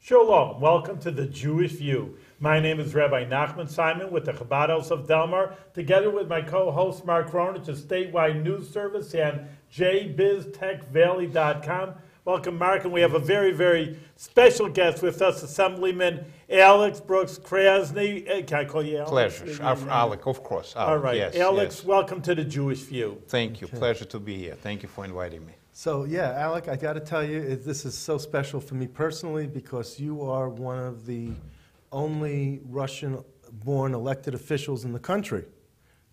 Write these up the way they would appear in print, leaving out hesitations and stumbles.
Shalom, welcome to the Jewish View. My name is Rabbi Nachman Simon with the Chabad House of Delmar, together with my co-host Mark Ronich of Statewide News Service and jbiztechvalley.com. Welcome, Mark, and we have a very, very special guest with us, Assemblyman Alec Brook-Krasny. Can I call you Alec? Pleasure. Alec, of course. Alec, all right. yes, Alex, yes. Welcome to the Jewish View. Thank you. Okay. Pleasure to be here. Thank you for inviting me. So, yeah, Alec, I got to tell you, this is so special for me personally because you are one of the only Russian-born elected officials in the country.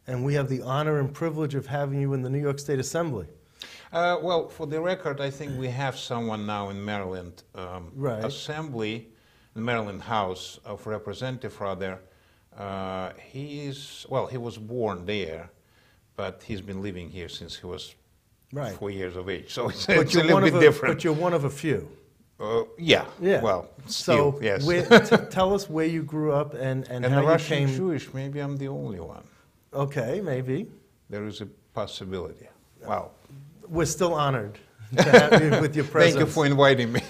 And we have the honor and privilege of having you in the New York State Assembly. Well, for the record, I think we have someone now in Maryland Assembly, the Maryland House of Representatives, rather. He was born there, but he's been living here since he was 4 years of age. So it's a little bit different. But you're one of a few. Yeah. Well, still, so yes. Tell us where you grew up and how the you Russian came. Jewish, maybe I'm the only one. Okay, maybe. There is a possibility. Wow. We're still honored to have you with your presence. Thank you for inviting me.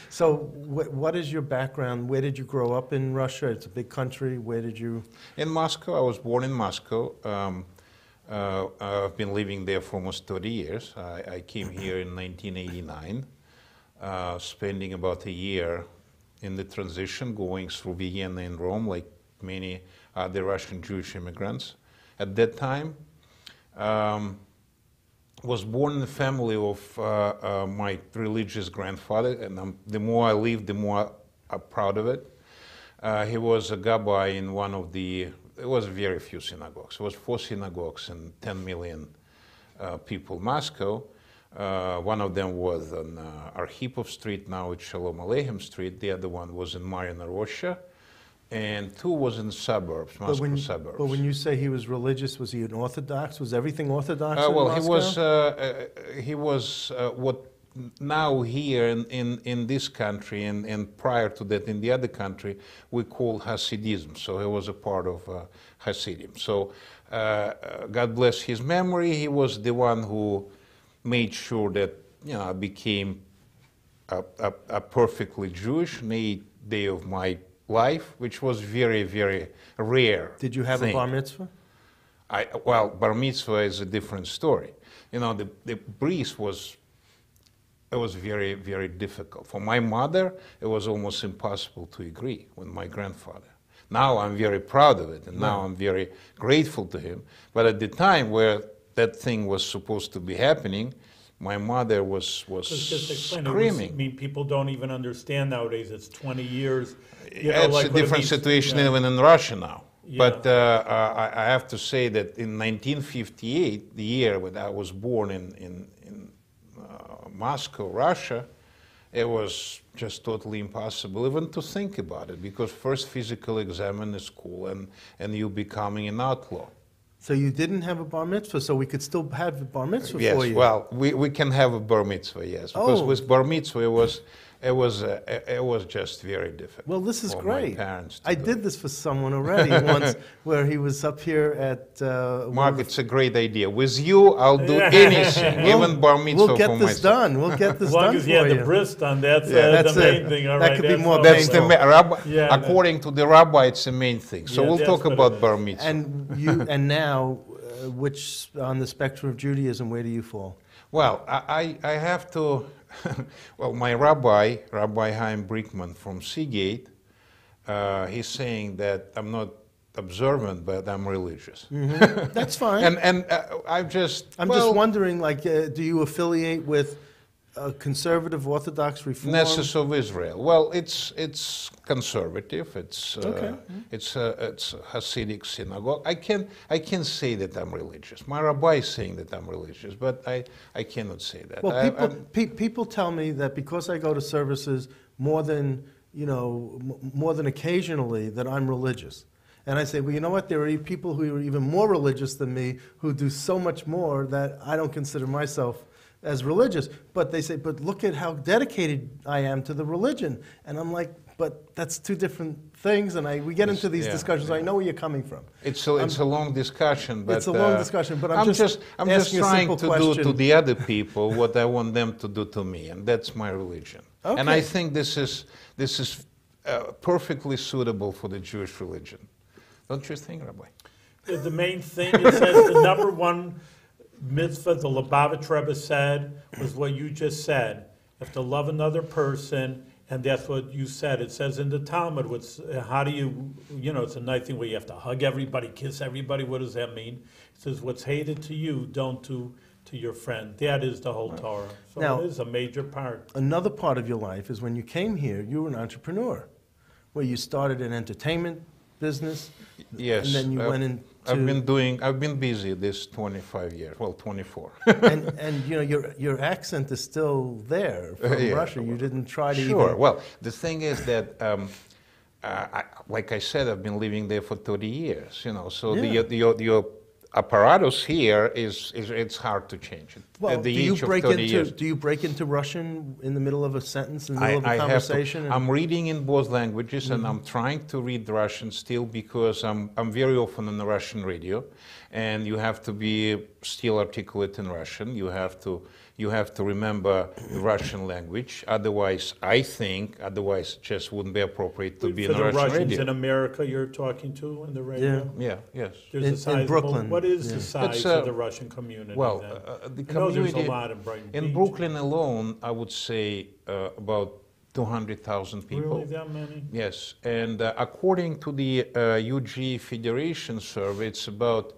So what is your background? Where did you grow up in Russia? It's a big country. Where did you? In Moscow. I was born in Moscow. I've been living there for almost 30 years. I came here in 1989, spending about a year in the transition, going through Vienna and Rome, like many other Russian Jewish immigrants. At that time, was born in the family of my religious grandfather, and the more I live, the more I'm proud of it. He was a gabbai in one of the, it was very few synagogues. It was 4 synagogues and 10 million people in Moscow. One of them was on Arkhipov Street, now it's Shalom Aleichem Street. The other one was in Marina Rocha. And 2 was in suburbs, Moscow suburbs. But when you say he was religious, was he an Orthodox? Was everything Orthodox in well, Moscow? he was what now here in this country and prior to that in the other country we call Hasidism. So he was a part of Hasidim. So God bless his memory. He was the one who made sure that I became a perfectly Jewish on the day of my life, which was very, very rare. Did you have a bar mitzvah? Well, bar mitzvah is a different story. The bris was very, very difficult. For my mother, it was almost impossible to agree with my grandfather. Now I'm very proud of it, and now I'm very grateful to him. But at the time where that thing was supposed to be happening, my mother was screaming. I mean, people don't even understand nowadays. It's 20 years. It's a different situation even in Russia now. Yeah. But I have to say that in 1958, the year when I was born in Moscow, Russia, it was just totally impossible even to think about it, because first physical exam in the school and you becoming an outlaw. So you didn't have a bar mitzvah, so we could still have a bar mitzvah yes, for you? Yes, well, we can have a bar mitzvah, yes. Because with bar mitzvah, it was just very difficult. Well, this is great. My parents I did this for someone already once, where he was up here at. Mark, it's a great idea. With you, I'll do anything, even bar mitzvah We'll get for this myself. done. We'll get this done. As long done as you had the bris done, that's the main thing. All that right, could be more That's the painful. according to the rabbi, it's the main thing. So we'll talk about bar mitzvah. And now, which on the spectrum of Judaism, where do you fall? Well, I have to. Well, my Rabbi Chaim Brickman from Seagate, he's saying that I'm not observant, but I'm religious. Mm-hmm. That's fine. and I'm just wondering, like, do you affiliate with conservative Orthodox Reform? Knesset of Israel. Well, it's conservative. It's it's Hasidic synagogue. I can say that I'm religious. My rabbi is saying that I'm religious, but I cannot say that. Well, people tell me that because I go to services more than occasionally, that I'm religious. And I say, well, you know what? There are people who are even more religious than me who do so much more that I don't consider myself as religious. But they say, but look at how dedicated I am to the religion. And I'm like, but that's 2 different things. And we get into these discussions. I know where you're coming from. It's a long discussion. But, it's a long discussion. But I'm just trying to do to the other people what I want them to do to me. And that's my religion. And I Okay. think this is perfectly suitable for the Jewish religion. Don't you think, Rabbi? The main thing, it says the number one mitzvah the Lubavitch Rebbe said was what you just said. You have to love another person, and that's what you said. It says in the Talmud, how do you, it's a nice thing where you have to hug everybody, kiss everybody. What does that mean? It says, what's hated to you, don't do to your friend. That is the whole Torah. So Now, it is a major part. Another part of your life is when you came here, you were an entrepreneur, where you started an entertainment business. Yes. And then you went into... I've been busy this 25 years, well, 24. and your accent is still there from Yeah. Russia. You didn't try to Sure. even... Well, the thing is that, like I said, I've been living there for 30 years. So Yeah. the apparatus here it's hard to change it. Well, At the age of 30 years. do you break into Russian in the middle of a sentence, in the middle of a conversation? and- I'm reading in both languages, and I'm trying to read Russian still because I'm very often on the Russian radio, and you have to be still articulate in Russian. You have to remember the Russian language. Otherwise, it just wouldn't be appropriate to be For in the Russian Russians radio. in America you're talking to in the radio? Yeah. Yes. There's In a sizable, Brooklyn, what is yeah. the size It's, of the Russian community Well, then? the I know there's community a lot in Brighton in Beach. Brooklyn alone, I would say about 200,000 people. Really that many? Yes, and according to the UG Federation survey, it's about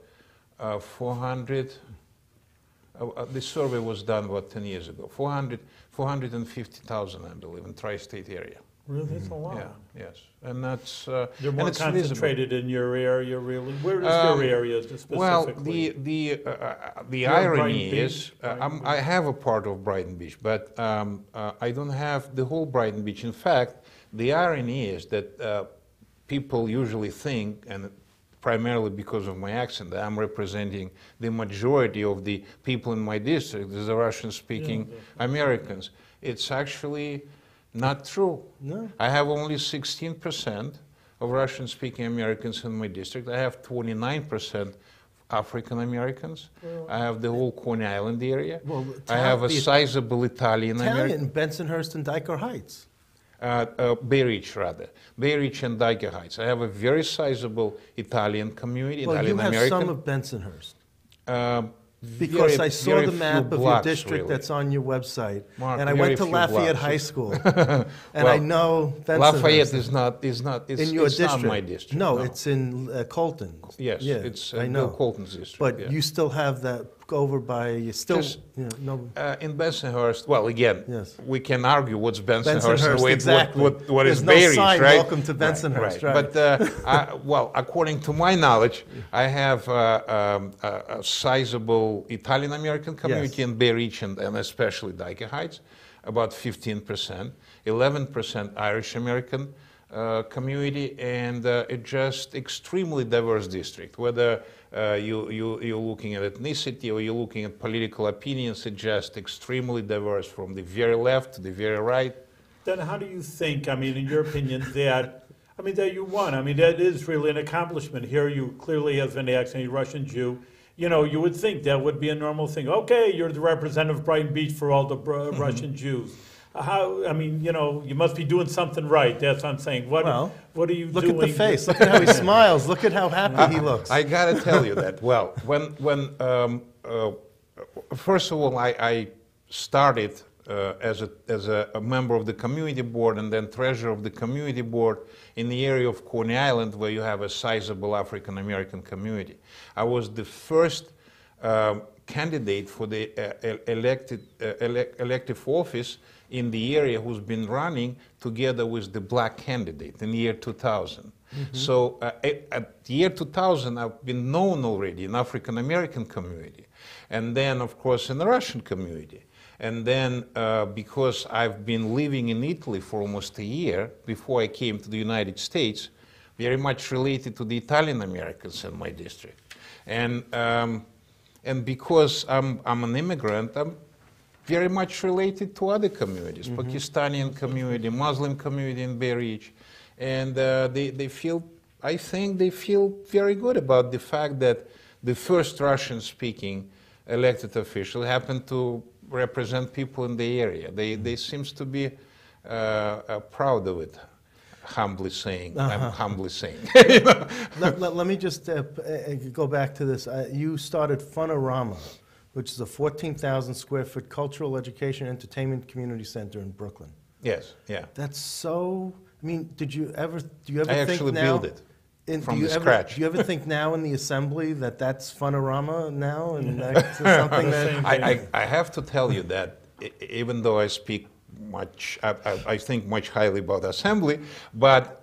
400. The survey was done about 10 years ago. 450,000, I believe, in tri-state area. Really, that's a lot. Yeah, yes, and that's They're and more it's visible. concentrated in your area, really. Where is your area specifically? Well, the You're in Brighton irony is, Beach, Brighton I have a part of Brighton Beach, but I don't have the whole Brighton Beach. In fact, the irony is that people usually think, and primarily because of my accent, that I'm representing the majority of the people in my district, the Russian-speaking Americans. It's actually not true. No. I have only 16% of Russian-speaking Americans in my district. I have 29% African Americans. I have the whole Coney Island area. Well, I have a the sizable Italian American. Italian, Bensonhurst and Dyker Heights. Bay Ridge, rather. Bay Ridge and Dyker Heights. I have a very sizable Italian community, Well, you Italian have American. some of Bensonhurst. very- Because I saw very the few map of your blocks, district really. that's on your website, Mark, and I very went to few Lafayette blocks. High School, and I Well, know Bensonhurst. Lafayette is not, it's, in your it's district. not my district. No, it's in Colton. Yes, yeah, it's I Bill know. Colton's district. But yeah. you still have that over by you still. Just- no. In Bensonhurst, well, again, Yes. we can argue what's Bensonhurst and Bensonhurst, exactly. what is There's no Bay Ridge, sign, right? "Welcome to Bensonhurst," right. But, well, according to my knowledge, I have a sizable Italian-American community Yes. in Bay Ridge and especially Dyker Heights, about 15%, 11% Irish-American community, and it's just extremely diverse district. Whether you're looking at ethnicity or you're looking at political opinions, it's just extremely diverse from the very left to the very right. Then how do you think, I mean, in your opinion, that you won? I mean, that is really an accomplishment. Here you clearly have an accent, you're Russian Jew. You would think that would be a normal thing. Okay, you're the representative of Brighton Beach for all the Russian Jews. You must be doing something right. That's what I'm saying. What are you Look doing? at the face. Look at how he smiles. Look at how happy he looks. I gotta tell you that. Well, first of all, I started as a member of the community board and then treasurer of the community board in the area of Coney Island, where you have a sizable African American community. I was the first candidate for the elective office in the area who's been running together with the black candidate in the year 2000. So at the year 2000, I've been known already in African American community, and then of course in the Russian community. And then because I've been living in Italy for almost a year before I came to the United States, very much related to the Italian Americans in my district. And because I'm an immigrant, I'm very much related to other communities, Pakistani community, Muslim community in Bay Ridge. And I think they feel very good about the fact that the first Russian-speaking elected official happened to represent people in the area. They seems to be proud of it. Humbly saying, I'm humbly saying. Let me just go back to this. You started Funorama, which is a 14,000 square foot cultural, education, entertainment community center in Brooklyn. Yes, yeah. That's so. I mean, do you ever I think actually now? built it from scratch. Do you ever think now in the assembly that that's Funorama now, and that's something that I have to tell you that even though I speak I think much highly about assembly, but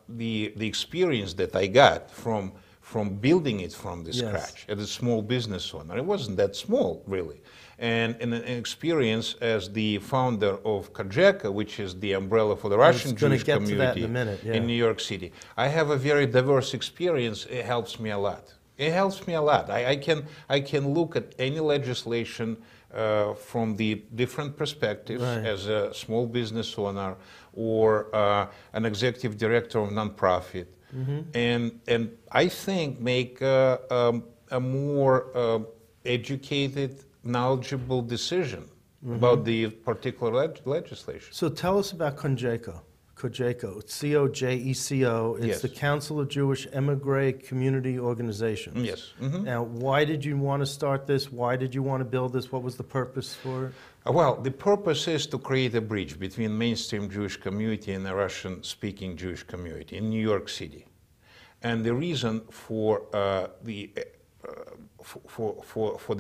the experience that I got from building it from the scratch as a small business owner, it wasn't that small really, and an experience as the founder of Kajeka, which is the umbrella for the Russian Jewish community in New York City. I have a very diverse experience. It helps me a lot. It helps me a lot. I can look at any legislation from the different perspectives as a small business owner or an executive director of nonprofit, and I think make a more educated, knowledgeable decision about the particular legislation. So tell us about Kojeko. Kojeko, C-O-J-E-C-O. It's the Council of Jewish Emigre Community Organizations. Yes. Now, why did you want to start this? Why did you want to build this? What was the purpose for it? Well, the purpose is to create a bridge between mainstream Jewish community and the Russian-speaking Jewish community in New York City. And the reason for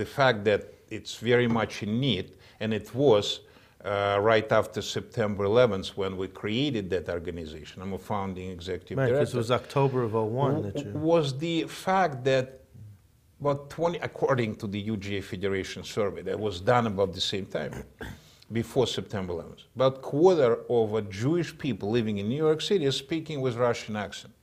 the fact that it's very much in need, and it was right after September 11th when we created that organization. I'm a founding executive director. Right, because it was October of 01 that you... Was the fact that about 20, according to the UGA Federation survey that was done about the same time, before September 11th, about quarter of Jewish people living in New York City are speaking with Russian accent.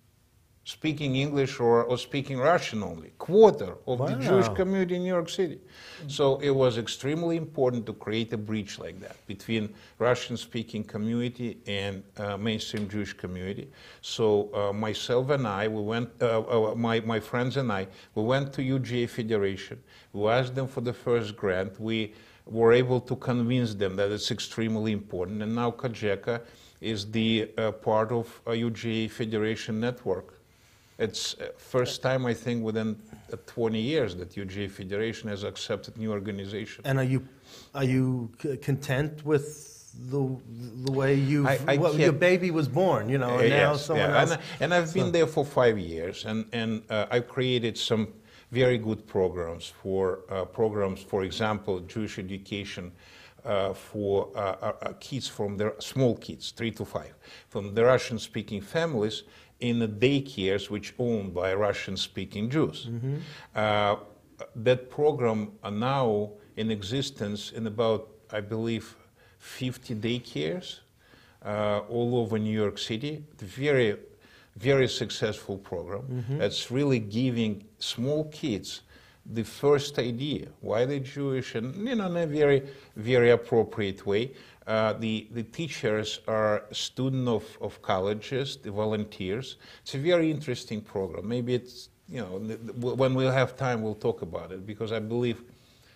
Speaking English or speaking Russian only. Quarter of the Jewish community in New York City. So it was extremely important to create a bridge like that between Russian-speaking community and mainstream Jewish community. So myself and I, we went, my friends and I, we went to UGA Federation. We asked them for the first grant. We were able to convince them that it's extremely important. And now Kajeka is the part of a UGA Federation network. It's first time, I think, within 20 years that UGA Federation has accepted new organization. And are you content with the way your baby was born, you know, and now someone else? And I've been there for 5 years, and I've created some very good programs, for example, Jewish education for kids from the small kids, 3 to 5, from the Russian-speaking families, in the daycares which owned by Russian-speaking Jews. That program are now in existence in about, I believe, 50 daycares all over New York City. Very, very successful program. That's really giving small kids the first idea why they're Jewish, and in a very, very appropriate way. The teachers are students of colleges, the volunteers. It's a very interesting program. Maybe it's, when we'll have time, we'll talk about it, because I believe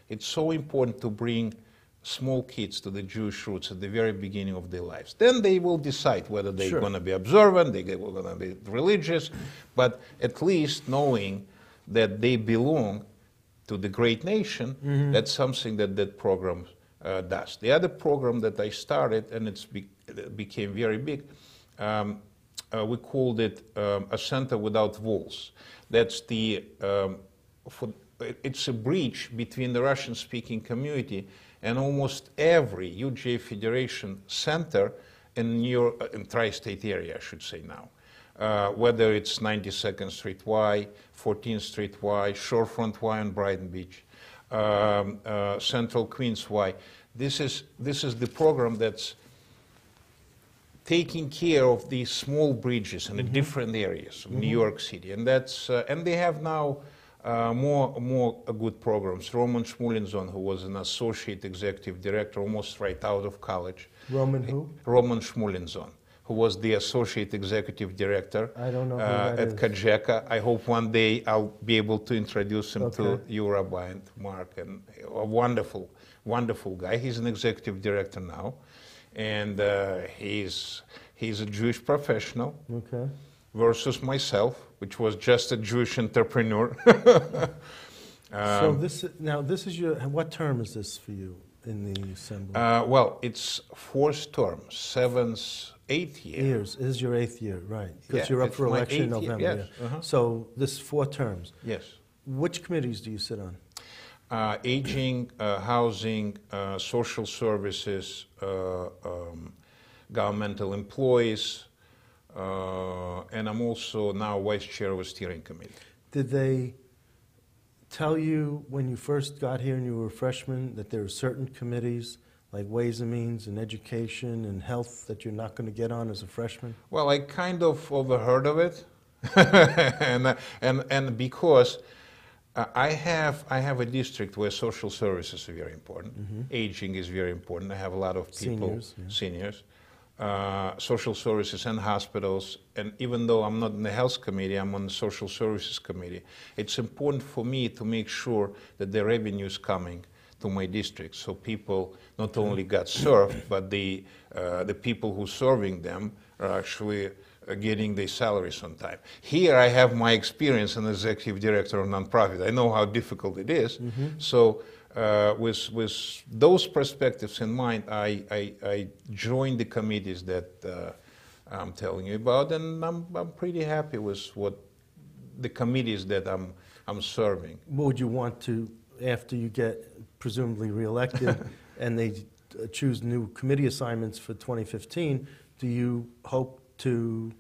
it's so important to bring small kids to the Jewish roots at the very beginning of their lives. Then they will decide whether they're going to be observant, they're going to be religious, but at least knowing that they belong to the great nation, that's something that program does. The other program that I started, and it became very big, we called it a center without walls. That's it's a bridge between the Russian-speaking community and almost every UGA Federation center in New York, in tri-state area, I should say now. Whether it's 92nd Street Y, 14th Street Y, Shorefront Y on Brighton Beach, Central Queens Y. This is the program that's taking care of these small bridges in the different areas of New York City, and that's and they have now more good programs. Roman Shmulinzon, who was an associate executive director almost right out of college. Roman who? Roman Shmulinzon, who was the associate executive director at Kajeka. I hope one day I'll be able to introduce him to you, Rabbi, and Mark, and a wonderful, wonderful guy. He's an executive director now. and he's a Jewish professional Okay. versus myself, which was just a Jewish entrepreneur. So this is your, what term is this for you in the assembly? Well, it's fourth term, eighth year. Years. This is your 8th year, right? Because Yeah, you're up it's for my election in 8th year, November. yes, Yeah. uh-huh. So this is 4 terms. Yes. Which committees do you sit on? Aging, housing, social services, governmental employees, and I'm also now vice chair of a steering committee. Did they tell you when you first got here and you were a freshman that there are certain committees like Ways and Means and Education and Health that you're not going to get on as a freshman? Well, I kind of overheard of it, and because I have a district where social services are very important, aging is very important. I have a lot of people, seniors, social services and hospitals. And even though I'm not in the health committee, I'm on the social services committee. It's important for me to make sure that the revenue is coming to my district, so people not only got served, but the people who serving them are actually getting their salaries on time. Here I have my experience as executive director of nonprofit. I know how difficult it is. So with those perspectives in mind, I joined the committees that I'm telling you about, and I'm pretty happy with what the committees that I'm serving. What would you want to, after you get presumably reelected and they choose new committee assignments for 2015, do you hope to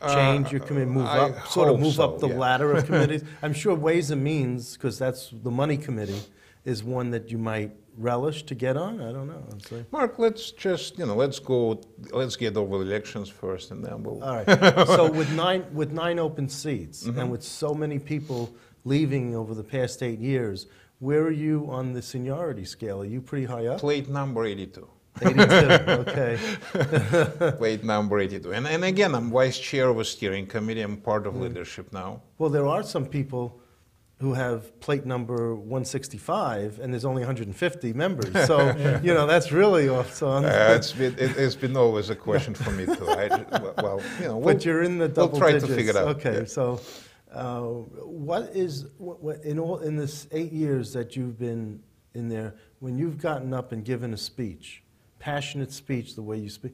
change your committee, move up, sort of move up the ladder of committees? I'm sure Ways and Means, because that's the money committee, is one that you might relish to get on. I don't know. Mark, let's just, let's get over the elections first, and then we'll. All right. So with nine open seats, and with so many people leaving over the past 8 years, where are you on the seniority scale? Are you pretty high up? Plate number 82. 82, okay. Plate number 82. And again, I'm vice chair of a steering committee. I'm part of leadership now. Well, there are some people who have plate number 165, and there's only 150 members. So, that's really off. So it's been always a question for me, too. But you're in the double digits. We'll try to figure it out. Okay, so what in this 8 years that you've been in there, when you've gotten up and given a speech, passionate speech, the way you speak,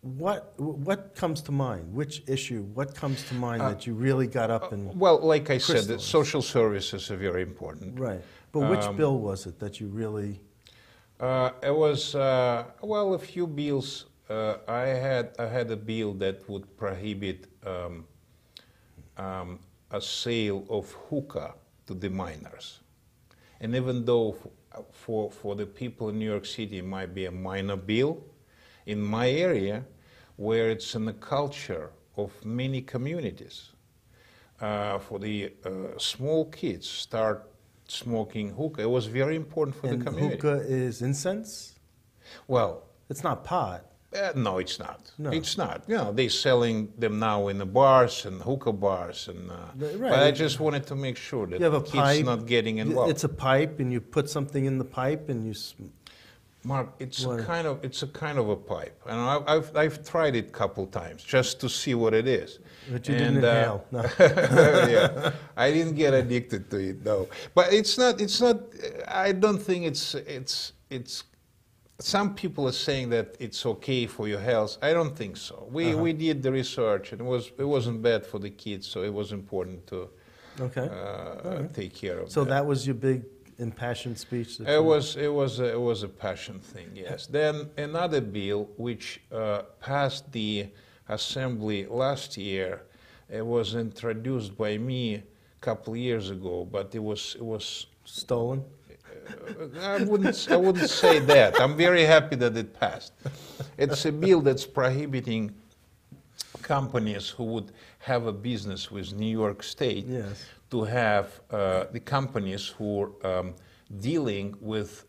what comes to mind? Which issue? What comes to mind that you really got up and well, like I said, the social services are very important. Right. But which bill was it that you really? It was a few bills. I had a bill that would prohibit a sale of hookah to the minors, and even though for the people in New York City it might be a minor bill, in my area, where it's in the culture of many communities, for the small kids start smoking hookah, it was very important for the community. Hookah is incense? Well, it's not pot. No, it's not. No. It's not. They're selling them now in the bars and hookah bars, and right. But I just wanted to make sure that you have a kids pipe, not getting involved. It's a pipe, and you put something in the pipe, and you. Mark, it's a kind of a pipe, and I've tried it a couple times just to see what it is. But you didn't inhale. No. Yeah, I didn't get addicted to it though. But it's not. I don't think it's. Some people are saying that it's okay for your health. I don't think so. We did the research, and it wasn't bad for the kids, so it was important to take care of. So that was your big impassioned speech. It was a passion thing. Yes. Then another bill which passed the assembly last year. It was introduced by me a couple of years ago, but it was stolen. I wouldn't say that. I'm very happy that it passed. It's a bill that's prohibiting companies who would have a business with New York State to have the companies who are dealing with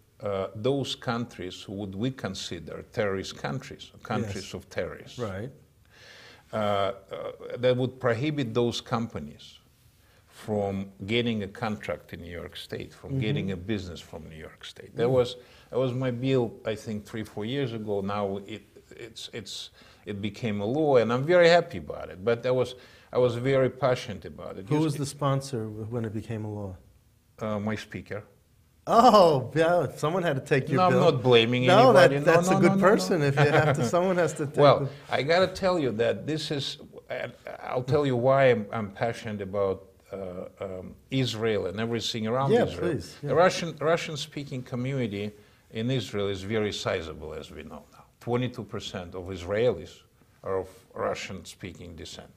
those countries who would we consider terrorist countries, countries of terrorists. Right. That would prohibit those companies from getting a contract in New York State, from getting a business from New York State. That was my bill, I think, 3-4 years ago. Now it became a law, and I'm very happy about it. But I was very passionate about it. Who was the sponsor when it became a law? My speaker. Oh, yeah, someone had to take your bill. I'm not blaming no, anybody. That's a good person. If you have to, someone has to take Well, I got to tell you that this is, I'll tell you why I'm passionate about Israel and everything around Israel. Please. Yeah. The Russian-speaking community in Israel is very sizable, as we know now. 22% of Israelis are of Russian-speaking descent.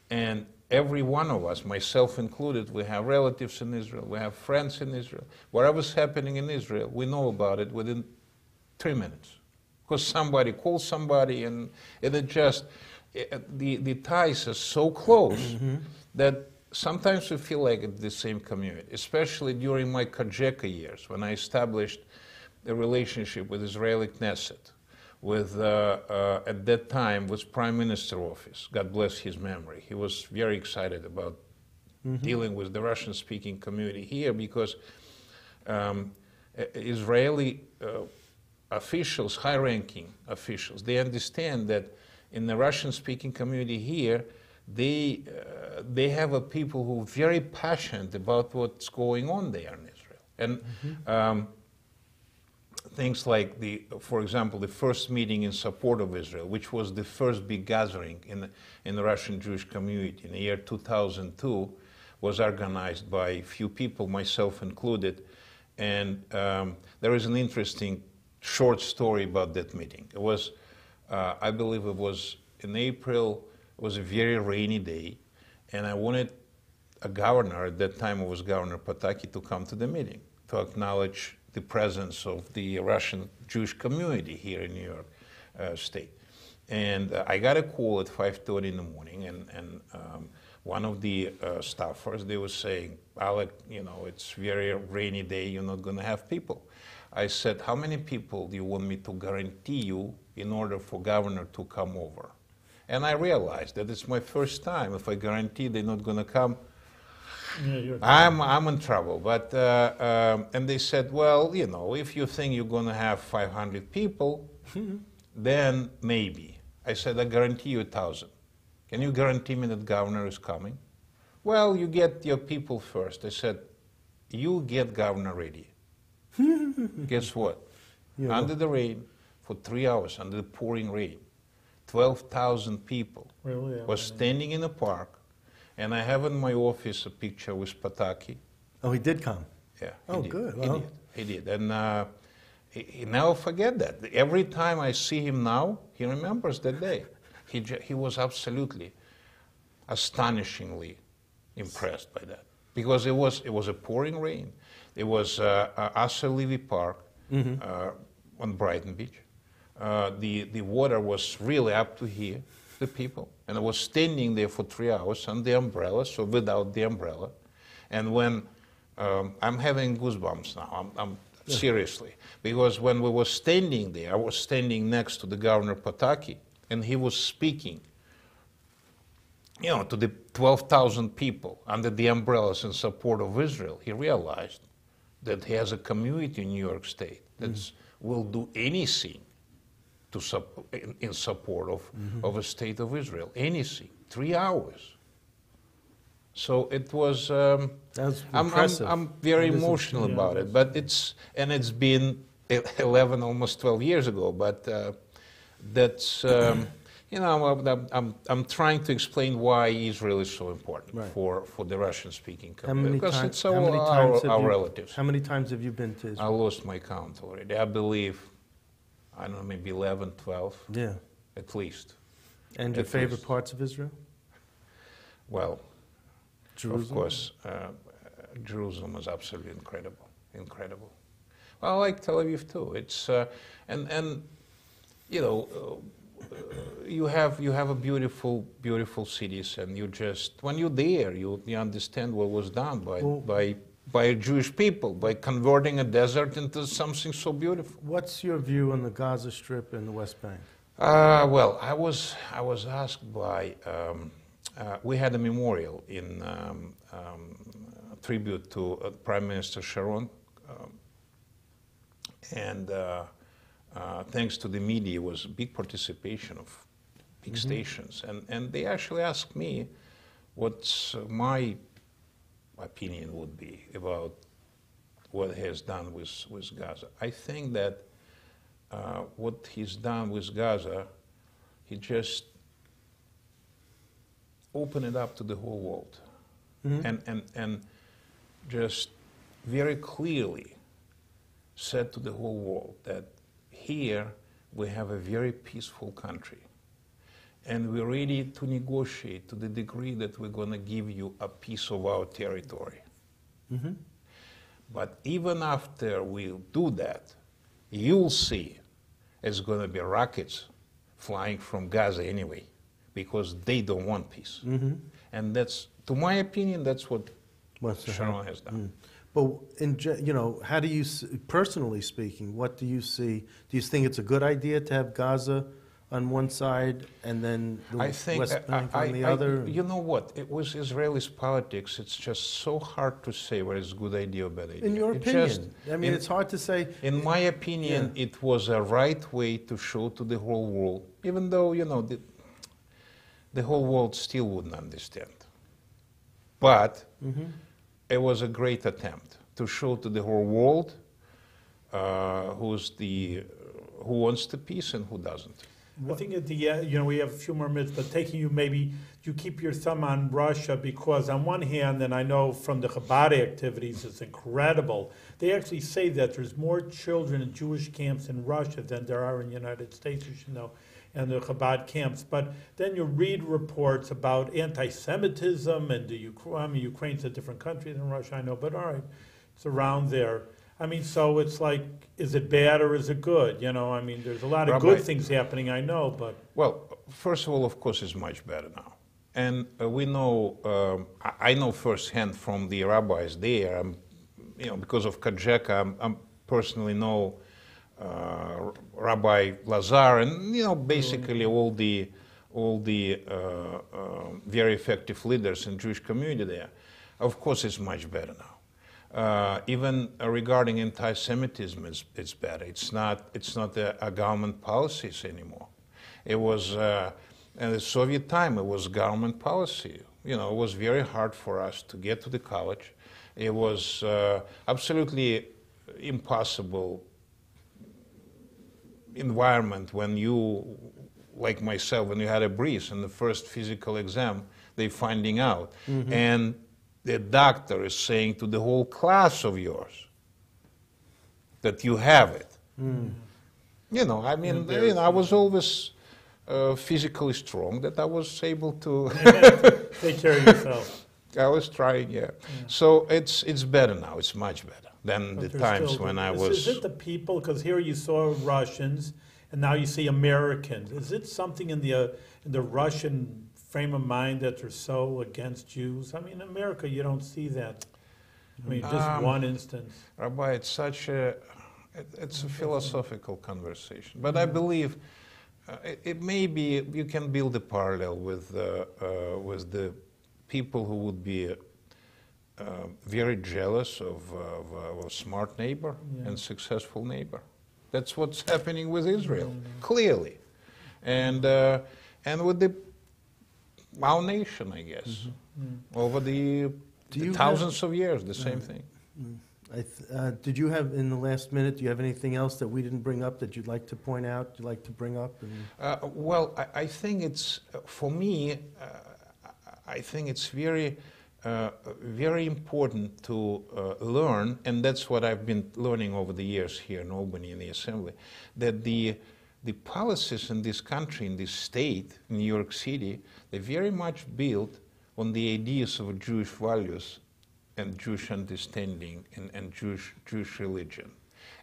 And every one of us, myself included, we have relatives in Israel, we have friends in Israel. Whatever's happening in Israel, we know about it within 3 minutes. Because somebody calls somebody, and it just, the ties are so close that sometimes we feel like it's the same community, especially during my Kajeka years, when I established a relationship with Israeli Knesset, with, at that time, was Prime Minister office, God bless his memory. He was very excited about dealing with the Russian-speaking community here because Israeli officials, high-ranking officials, they understand that in the Russian-speaking community here, they have a people who are very passionate about what's going on there in Israel. And things like, for example, the first meeting in support of Israel, which was the first big gathering in the Russian Jewish community in the year 2002, was organized by a few people, myself included. And there is an interesting short story about that meeting. It was, I believe it was in April. It was a very rainy day, and I wanted a governor, at that time it was Governor Pataki, to come to the meeting to acknowledge the presence of the Russian Jewish community here in New York State. And I got a call at 5:30 in the morning, and one of the staffers, they were saying, Alec, you know, it's very rainy day, you're not going to have people. I said, how many people do you want me to guarantee you in order for governor to come over? And I realized that it's my first time. If I guarantee they're not going to come, I'm in trouble. But and they said, well, you know, if you think you're going to have 500 people, then maybe. I said, I guarantee you 1,000. Can you guarantee me that governor is coming? Well, you get your people first. I said, you get governor ready. Guess what? Yeah. Under the rain, for 3 hours, under the pouring rain, 12,000 people were standing in a park, and I have in my office a picture with Pataki. Oh, he did come? Yeah. Oh, did. Good. He did. And he never forget that. Every time I see him now, he remembers that day. He was absolutely, astonishingly impressed by that. Because it was a pouring rain. It was Asa Levy Park on Brighton Beach. The water was really up to here, the people, and I was standing there for 3 hours on the umbrella, so without the umbrella. And when I'm having goosebumps now, I'm seriously, because when we were standing there, I was standing next to the Governor Pataki, and he was speaking, you know, to the 12,000 people under the umbrellas in support of Israel. He realized that he has a community in New York State that will do anything in support of a state of Israel. Anything. 3 hours. So it was. That's impressive. I'm very emotional about it, but it's been 11, almost 12 years ago. But that's you know, I'm trying to explain why Israel is so important for the Russian-speaking community, because it's our relatives. How many times have you been to Israel? I lost my count already. I believe, I don't know, maybe 11, 12. Yeah. At least. And your favorite parts of Israel? Well, Jerusalem? Of course, Jerusalem was absolutely incredible. Incredible. Well, I like Tel Aviv too. It's and you know, you have a beautiful cities, and you just, when you're there, you understand what was done by Jewish people, by converting a desert into something so beautiful. What's your view on the Gaza Strip and the West Bank? Well, I was asked by we had a memorial in tribute to Prime Minister Sharon, and thanks to the media, was a big participation of big stations, and they actually asked me what my opinion would be about what he has done with Gaza. I think that what he's done with Gaza, he just opened it up to the whole world, and just very clearly said to the whole world that here we have a very peaceful country, and we're ready to negotiate to the degree that we're going to give you a piece of our territory. But even after we do that, you'll see it's going to be rockets flying from Gaza anyway, because they don't want peace. And that's, to my opinion, that's what Sharon has done. But you know, how do you, personally speaking, what do you see? Do you think it's a good idea to have Gaza on one side and then the West Bank on the other? You know what? It was Israelis' politics. It's just so hard to say whether it's a good idea or bad idea. In your opinion? I mean, it's hard to say. In my opinion, it was a right way to show to the whole world, even though, you know, the whole world still wouldn't understand. But it was a great attempt to show to the whole world who wants the peace and who doesn't. I think at the end, you know, we have a few more minutes, but taking you, maybe you keep your thumb on Russia, because on one hand, and I know from the Chabad activities, it's incredible. They actually say that there's more children in Jewish camps in Russia than there are in the United States, you should know, and the Chabad camps. But then you read reports about anti-Semitism, and Ukraine's a different country than Russia, I know, but all right, it's around there. I mean, so it's like, is it bad or is it good? You know, I mean, there's a lot of good things happening, I know, but... Well, first of all, of course, it's much better now. And we know, I know firsthand from the rabbis there, you know, because of Kajeka, I personally know Rabbi Lazar, and, you know, basically all the very effective leaders in Jewish community there. Of course, it's much better now. Even regarding anti-Semitism, it's better. It's not a government policies anymore. It was in the Soviet time. It was government policy. You know, it was very hard for us to get to the college. It was absolutely impossible environment when you, like myself, when you had a breeze in the first physical exam, they finding out, and the doctor is saying to the whole class of yours that you have it. You know, I mean, you know, I was always physically strong, that I was able to take care of yourself. I was trying, yeah. So it's better now. It's much better than the times when I was. Is it the people? Because here you saw Russians, and now you see Americans. Is it something in the Russian frame of mind that they're so against Jews? I mean, in America, you don't see that. I mean, just one instance. Rabbi, it's such it's a philosophical conversation. But I believe it may be, you can build a parallel with the people who would be very jealous of a smart neighbor and successful neighbor. That's what's happening with Israel, clearly. And with our nation, I guess, over the thousands of years, the same thing. Did you have, in the last minute, do you have anything else that we didn't bring up that you'd like to point out, you'd like to bring up? Well, I think it's, for me, I think it's very, very important to learn, and that's what I've been learning over the years here in Albany in the Assembly, that the policies in this country, in this state, in New York City, they're very much built on the ideas of Jewish values and Jewish understanding and Jewish religion.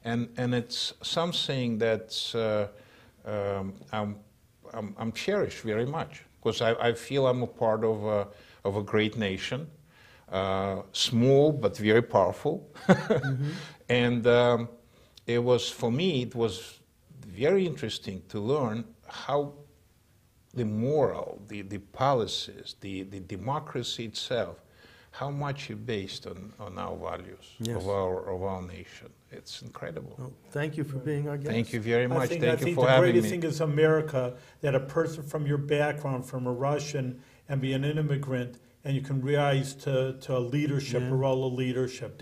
And it's something that's I'm cherished very much, because I feel I'm a part of a great nation, small but very powerful. And it was, for me, it was very interesting to learn how the moral, the policies, the democracy itself, how much is based on our values Yes. of our nation. It's incredible. Well, thank you for being our guest. Thank you very much. I Thank you think for the having greatest me. thing is America, that a person from your background, from a Russian, and being an immigrant, and you can rise to a leadership, Yeah. a role of leadership.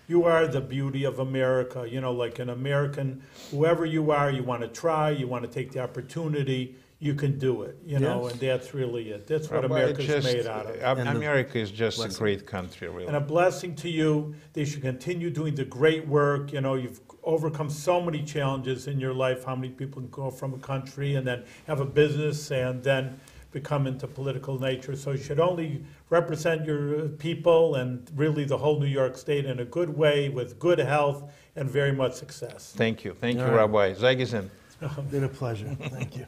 You are the beauty of America. You know, like an American, whoever you are, you want to try, you want to take the opportunity, you can do it. You know, Yes. and that's really it. That's what Rabbi, America's just, made out of. And the America is just a blessing. great country, really. And a blessing to you. They should continue doing the great work. You know, you've overcome so many challenges in your life. How many people can go from a country and then have a business and then become into political nature? So you should only represent your people and really the whole New York State in a good way with good health and very much success. Thank you. Thank you, All right. Rabbi. Zagizin. Been a pleasure. Thank you.